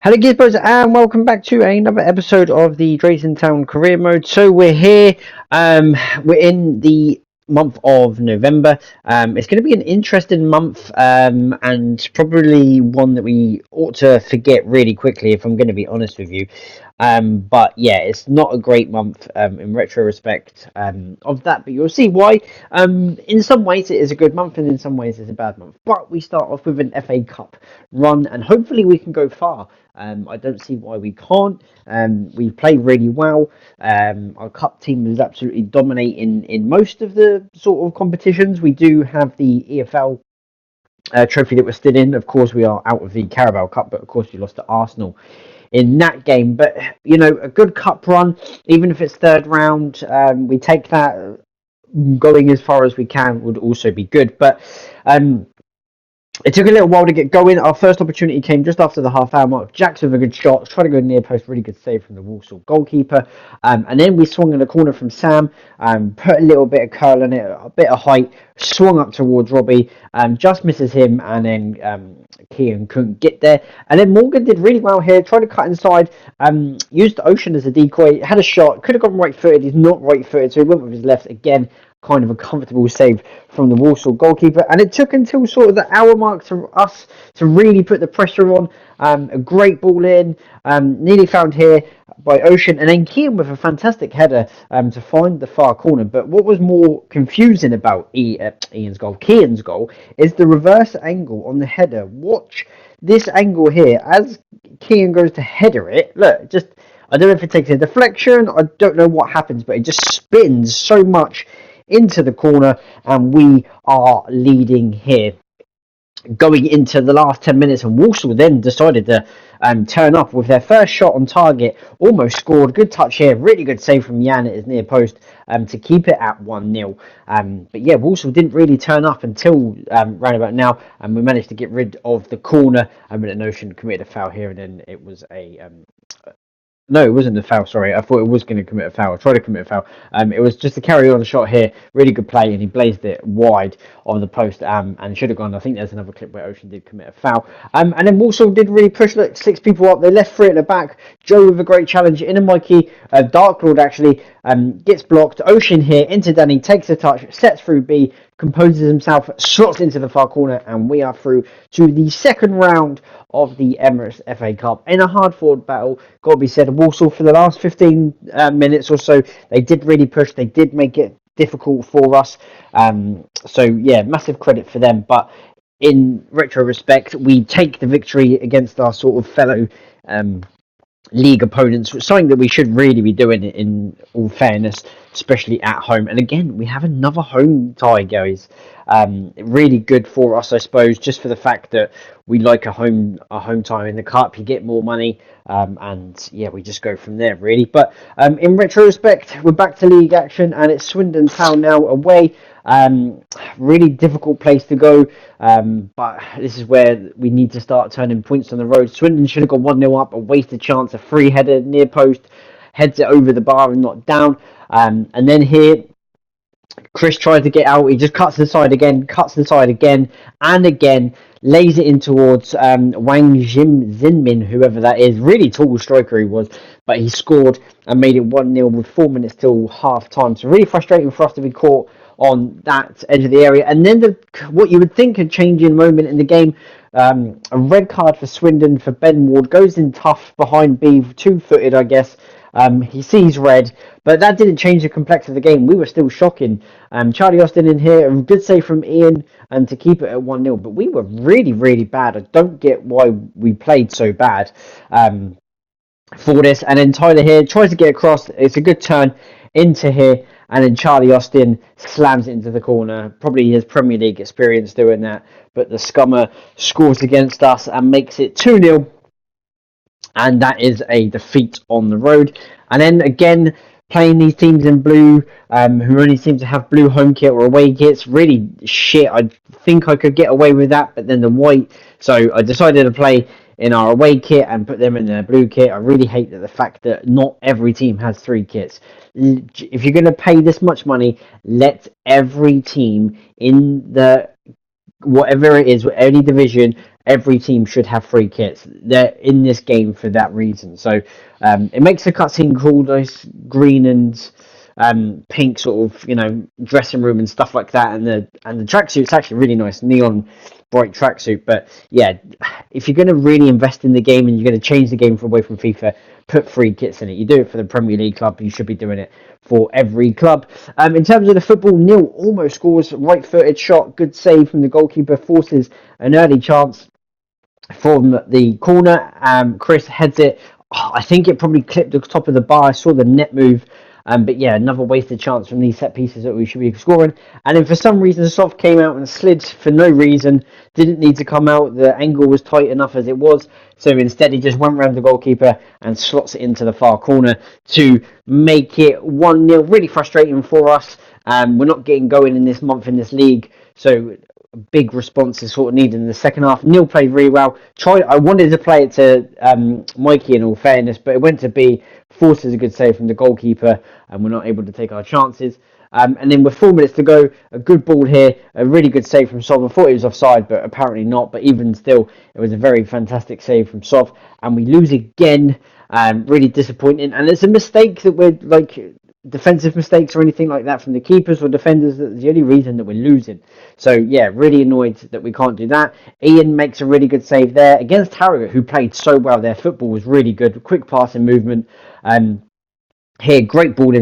Hello Gizbos and welcome back to another episode of the Drayton Town Career Mode. So we're here, we're in the month of November. It's going to be an interesting month and probably one that we ought to forget really quickly if I'm going to be honest with you. But yeah, it's not a great month in retrospect of that, but you'll see why. In some ways it is a good month and in some ways it's a bad month. But we start off with an FA Cup run and hopefully we can go far. I don't see why we can't. We play really well. Our cup team is absolutely dominating in most of the sort of competitions. We do have the EFL trophy that we're still in. Of course, we are out of the Carabao Cup, but of course, we lost to Arsenal in that game. But you know, a good cup run, even if it's third round, we take that. Going as far as we can would also be good. But it took a little while to get going. Our first opportunity came just after the half-hour mark. Jackson with a good shot, trying to go near post, really good save from the Walsall goalkeeper. And then we swung in the corner from Sam, put a little bit of curl in it, a bit of height, swung up towards Robbie, just misses him, and then Kean couldn't get there. And then Morgan did really well here, tried to cut inside, used Ocean as a decoy, had a shot, could have gone right-footed, he's not right-footed, so he went with his left again. Kind of a comfortable save from the Walsall goalkeeper, and it took until sort of the hour mark to us to really put the pressure on. A great ball in, nearly found here by Ocean, and then Kean with a fantastic header to find the far corner. But what was more confusing about Kean's goal is the reverse angle on the header. Watch this angle here as Kean goes to header it. Look, just I don't know if it takes a deflection. I don't know what happens, but it just spins so much into the corner, and we are leading here going into the last 10 minutes, and Walsall then decided to turn up with their first shot on target, almost scored. Good touch here, really good save from Jan at his near post to keep it at 1-0. But yeah, Walsall didn't really turn up until round about now, and we managed to get rid of the corner. And an Ocean committed a foul here, and then it was a no, it wasn't a foul, sorry. I thought it was going to commit a foul. I tried to commit a foul. It was just a carry-on shot here. Really good play, and he blazed it wide on the post and should have gone. I think there's another clip where Ocean did commit a foul. And then Walsall did really push, look, 6 people up. They left 3 at the back. Joe with a great challenge. In a Mikey, Dark Lord actually gets blocked. Ocean here into Danny, takes a touch, sets through B, composes himself, slots into the far corner, and we are through to the second round of the Emirates FA Cup in a hard-fought battle. Got to be said, Walsall for the last 15 minutes or so, they did really push. They did make it difficult for us. So yeah, massive credit for them. But in retrospect, we take the victory against our sort of fellow league opponents, something that we should really be doing in all fairness, especially at home. And again, we have another home tie, guys. Really good for us, I suppose, just for the fact that we like a home tie in the cup. You get more money, and yeah, we just go from there, really. But in retrospect, we're back to league action, and it's Swindon Town now away. Really difficult place to go, but this is where we need to start turning points on the road. Swindon should have got 1-0 up, a wasted chance, a free header near post, heads it over the bar and not down. And then here, Chris tries to get out, he just cuts inside again, and again, lays it in towards Wang Zinmin, whoever that is. Really tall striker he was, but he scored and made it 1-0 with 4 minutes till half time. So really frustrating for us to be caught on that edge of the area. And then what you would think a changing moment in the game, a red card for Swindon for Ben Ward, goes in tough behind B, 2-footed I guess. He sees red, but that didn't change the complexity of the game. We were still shocking. Charlie Austin in here, a good save from Ian and to keep it at 1-0, but we were really, really bad. I don't get why we played so bad for this. And then Tyler here tries to get across. It's a good turn into here, and then Charlie Austin slams it into the corner. Probably his Premier League experience doing that, but the scummer scores against us and makes it 2-0. And that is a defeat on the road. And then again, playing these teams in blue, who only seem to have blue home kit or away kits, really shit. I think I could get away with that, but then the white. So I decided to play in our away kit and put them in their blue kit. I really hate the fact that not every team has 3 kits. If you're going to pay this much money, let every team in the whatever it is, any division, every team should have free kits. They're in this game for that reason. So it makes the cutscene cool, those green and pink sort of, dressing room and stuff like that, and the tracksuit's actually really nice, neon bright tracksuit. But yeah, if you're going to really invest in the game and you're going to change the game away from FIFA, put free kits in it. You do it for the Premier League club, you should be doing it for every club. In terms of the football, Neil almost scores, right-footed shot, good save from the goalkeeper, forces an early chance from the corner. Chris heads it. I think it probably clipped the top of the bar. I saw the net move. But yeah, another wasted chance from these set pieces that we should be scoring. And then for some reason, Soft came out and slid for no reason. Didn't need to come out. The angle was tight enough as it was. So instead, he just went around the goalkeeper and slots it into the far corner to make it 1-0. Really frustrating for us. We're not getting going in this month in this league. So big response is sort of needed in the second half. Neil played really well. I wanted to play it to Mikey in all fairness, but it went to B. Forces a good save from the goalkeeper, and we're not able to take our chances. And then with 4 minutes to go, a good ball here, a really good save from Sov. I thought he was offside, but apparently not. But even still, it was a very fantastic save from Sov. And we lose again. Really disappointing. And it's a mistake that we're defensive mistakes or anything like that from the keepers or defenders. That's the only reason that we're losing. So yeah, really annoyed that we can't do that. Ian makes a really good save there against Harrogate, who played so well. Their football was really good, quick passing movement. Here, great ball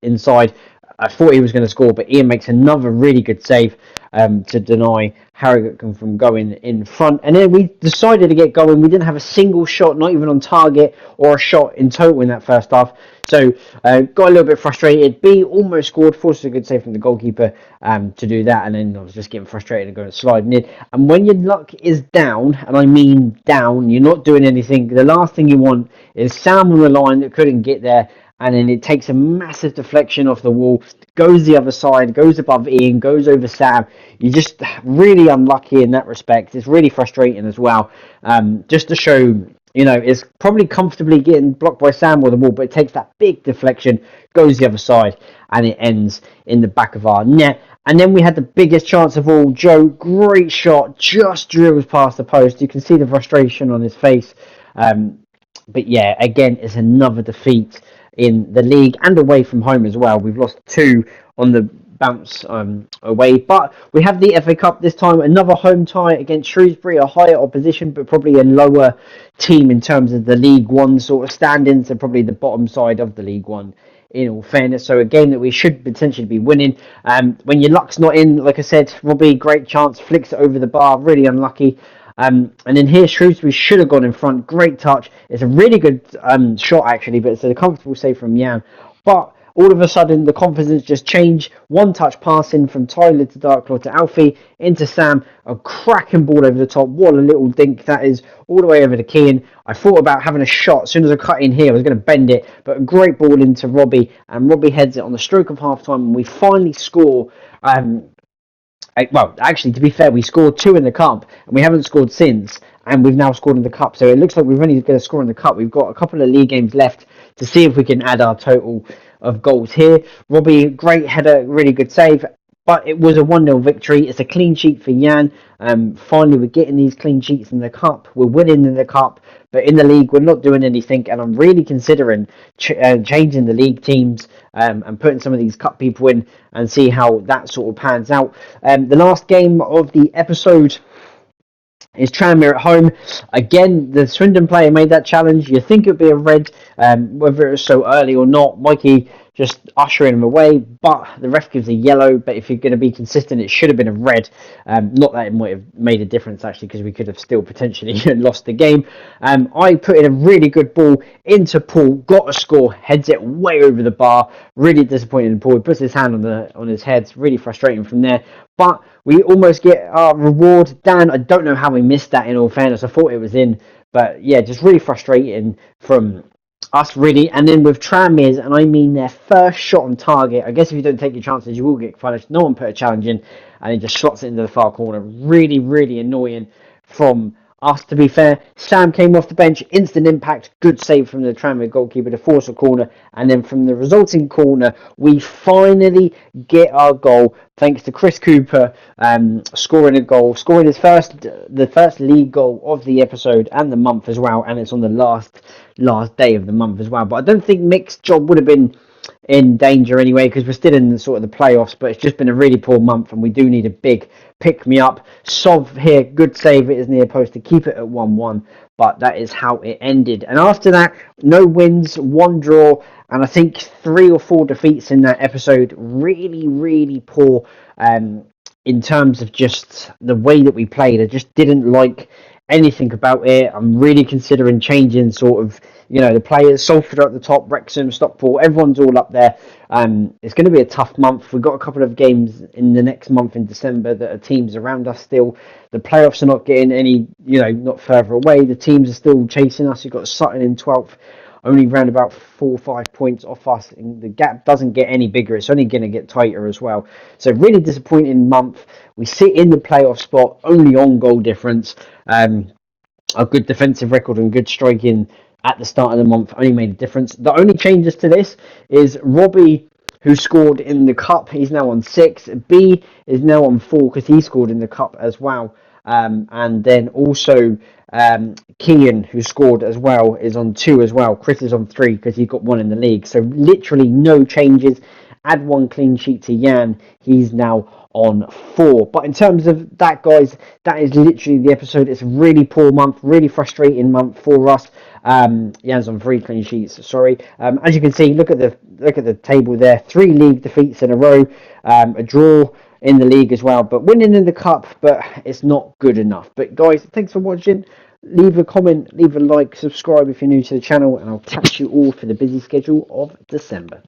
inside. I thought he was going to score, but Ian makes another really good save to deny Harrogate from going in front. And then we decided to get going. We didn't have a single shot, not even on target, or a shot in total in that first half. So got a little bit frustrated. B almost scored, forced a good save from the goalkeeper to do that. And then I was just getting frustrated and going sliding in. And when your luck is down, and I mean down, you're not doing anything. The last thing you want is Sam on the line that couldn't get there. And then it takes a massive deflection off the wall, goes the other side, goes above Ian, goes over Sam. You're just really unlucky in that respect. It's really frustrating as well. Just to show, it's probably comfortably getting blocked by Sam with the ball, but it takes that big deflection, goes the other side, and it ends in the back of our net. And then we had the biggest chance of all. Joe, great shot, just drills past the post. You can see the frustration on his face. But yeah, again, it's another defeat in the league and away from home as well. We've lost 2 on the bounce away, but we have the FA Cup this time, another home tie against Shrewsbury, a higher opposition but probably a lower team in terms of the League One sort of standings, so probably the bottom side of the League One in all fairness. So a game that we should potentially be winning. When your luck's not in, like I said, Robbie, great chance, flicks it over the bar, really unlucky. And then here, Shrewsbury should have gone in front. Great touch. It's a really good shot, actually, but it's a comfortable save from Jan. But all of a sudden, the confidence just changed. One touch passing from Tyler to Darklaw to Alfie into Sam. A cracking ball over the top. What a little dink that is, all the way over to Keane. I thought about having a shot. As soon as I cut in here, I was going to bend it. But a great ball into Robbie. And Robbie heads it on the stroke of half-time. And we finally score. Well, actually, to be fair, we scored 2 in the cup, and we haven't scored since, and we've now scored in the cup. So it looks like we're only going to score in the cup. We've got a couple of league games left to see if we can add our total of goals here. Robbie, great header, really good save. But it was a 1-0 victory. It's a clean sheet for Jan. Finally, we're getting these clean sheets in the cup. We're winning in the cup. But in the league, we're not doing anything. And I'm really considering changing the league teams and putting some of these cup people in and see how that sort of pans out. The last game of the episode is Tranmere at home. Again, the Swindon player made that challenge. You think it would be a red, whether it was so early or not. Mikey just ushering him away, but the ref gives a yellow. But if you're going to be consistent, it should have been a red. Not that it might have made a difference, actually, because we could have still potentially lost the game. I put in a really good ball into Paul, got a score, heads it way over the bar. Really disappointed in Paul. He puts his hand on his head. It's really frustrating from there. But we almost get our reward. Dan, I don't know how we missed that, in all fairness. I thought it was in. But yeah, just really frustrating from us, really. And then with Tranmere, and I mean their first shot on target. I guess if you don't take your chances, you will get punished. No one put a challenge in, and he just slots it into the far corner. Really, really annoying from us, to be fair. Sam came off the bench, instant impact, good save from the Tranmere goalkeeper to force a corner, and then from the resulting corner, we finally get our goal thanks to Chris Cooper scoring a goal, scoring the first league goal of the episode and the month as well, and it's on the last day of the month as well. But I don't think Mick's job would have been in danger anyway, because we're still in the sort of the playoffs, but it's just been a really poor month and we do need a big pick me up. Sov here, good save at his near post to keep it at 1-1, but that is how it ended. And after that, no wins, one draw, and I think 3 or 4 defeats in that episode. Really poor in terms of just the way that we played. I just didn't like anything about it. I'm really considering changing sort of, the players. Salford are at the top, Wrexham, Stockport, everyone's all up there. It's going to be a tough month. We've got a couple of games in the next month in December that are teams around us still. The playoffs are not getting any, not further away. The teams are still chasing us. You've got Sutton in 12th, only round about 4 or 5 points off us, and the gap doesn't get any bigger. It's only going to get tighter as well. So really disappointing month. We sit in the playoff spot only on goal difference. A good defensive record and good striking at the start of the month only made a difference. The only changes to this is Robbie, who scored in the cup, he's now on 6. B is now on 4 because he scored in the cup as well. And then also Kean, who scored as well, is on 2 as well. Chris is on 3 because he got 1 in the league. So literally no changes. Add 1 clean sheet to Jan. He's now on 4. But in terms of that, guys, that is literally the episode. It's a really poor month, really frustrating month for us. Jan's on 3 clean sheets. Sorry. As you can see, look at the table there. 3 league defeats in a row. A draw in the league as well, but winning in the cup, but it's not good enough. But guys, thanks for watching. Leave a comment, leave a like, subscribe if you're new to the channel, and I'll catch you all for the busy schedule of December.